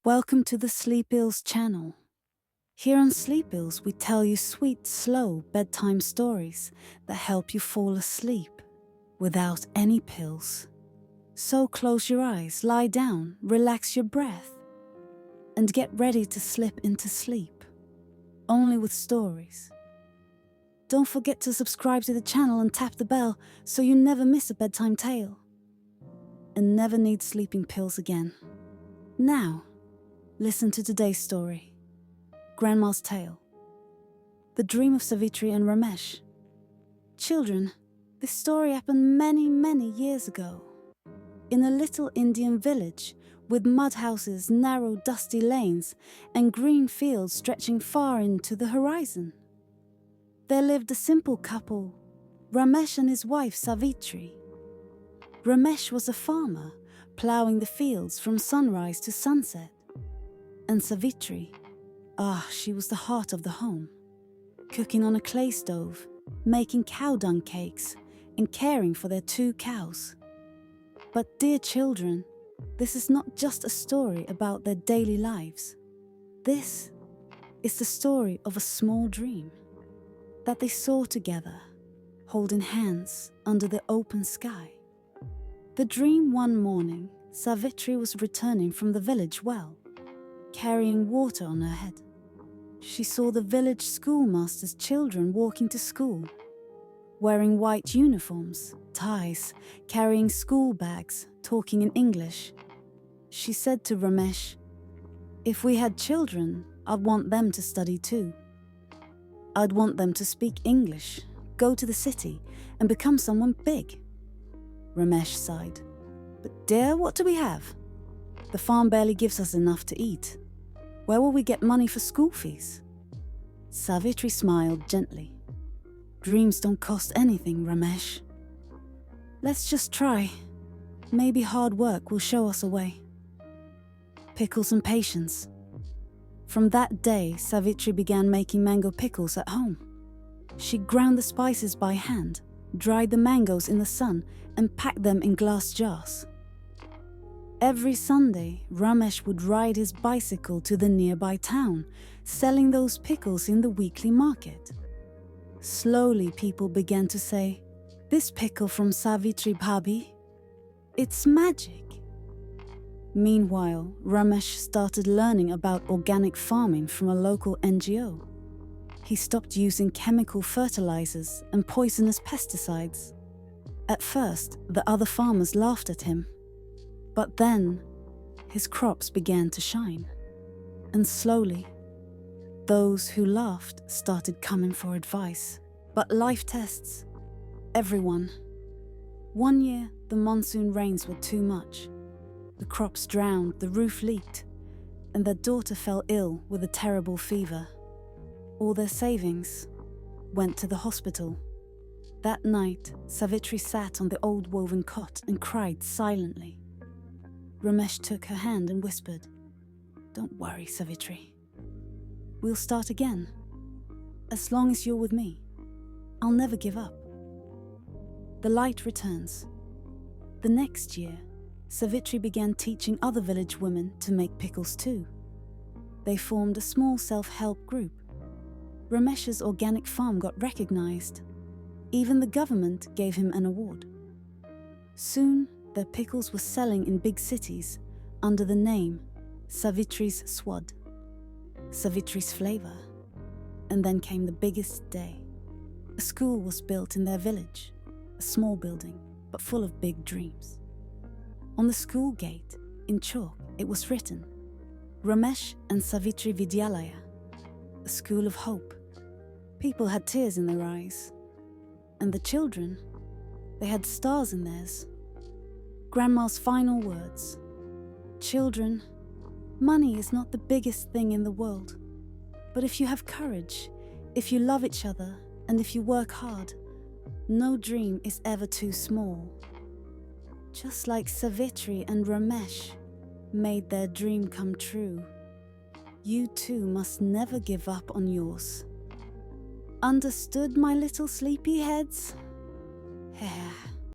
Welcome to the Sleep Ills channel. Here on Sleep Ills, we tell you sweet, slow bedtime stories that help you fall asleep without any pills. So close your eyes, lie down, relax your breath, and get ready to slip into sleep, only with stories. Don't forget to subscribe to the channel and tap the bell so you never miss a bedtime tale and never need sleeping pills again. Now, listen to today's story, Grandma's Tale. The Dream of Savitri and Ramesh. Children, this story happened many, many years ago. In a little Indian village with mud houses, narrow, dusty lanes, and green fields stretching far into the horizon. There lived a simple couple, Ramesh and his wife Savitri. Ramesh was a farmer, ploughing the fields from sunrise to sunset. And Savitri, she was the heart of the home, cooking on a clay stove, making cow dung cakes, and caring for their 2 cows. But dear children, this is not just a story about their daily lives. This is the story of a small dream that they saw together, holding hands under the open sky. The dream one morning, Savitri was returning from the village well, carrying water on her head. She saw the village schoolmaster's children walking to school, wearing white uniforms, ties, carrying school bags, talking in English. She said to Ramesh, "If we had children, I'd want them to study too. I'd want them to speak English, go to the city, and become someone big." Ramesh sighed. "But dear, what do we have? The farm barely gives us enough to eat. Where will we get money for school fees?" Savitri smiled gently. "Dreams don't cost anything, Ramesh. Let's just try. Maybe hard work will show us a way." Pickles and patience. From that day, Savitri began making mango pickles at home. She ground the spices by hand, dried the mangoes in the sun, and packed them in glass jars. Every Sunday, Ramesh would ride his bicycle to the nearby town, selling those pickles in the weekly market. Slowly, people began to say, "This pickle from Savitri Bhabhi, it's magic." Meanwhile, Ramesh started learning about organic farming from a local NGO. He stopped using chemical fertilizers and poisonous pesticides. At first, the other farmers laughed at him. But then, his crops began to shine. And slowly, those who laughed started coming for advice. But life tests everyone. One year, the monsoon rains were too much. The crops drowned, the roof leaked, and their daughter fell ill with a terrible fever. All their savings went to the hospital. That night, Savitri sat on the old woven cot and cried silently. Ramesh took her hand and whispered, "Don't worry, Savitri. We'll start again. As long as you're with me, I'll never give up." The light returns. The next year, Savitri began teaching other village women to make pickles too. They formed a small self-help group. Ramesh's organic farm got recognized. Even the government gave him an award. Soon, their pickles were selling in big cities under the name Savitri's Swad, Savitri's flavor. And then came the biggest day. A school was built in their village, a small building, but full of big dreams. On the school gate, in chalk, it was written, "Ramesh and Savitri Vidyalaya," a school of hope. People had tears in their eyes. And the children, they had stars in theirs. Grandma's final words, "Children, money is not the biggest thing in the world. But if you have courage, if you love each other, and if you work hard, no dream is ever too small." Just like Savitri and Ramesh made their dream come true, you too must never give up on yours. Understood, my little sleepy heads?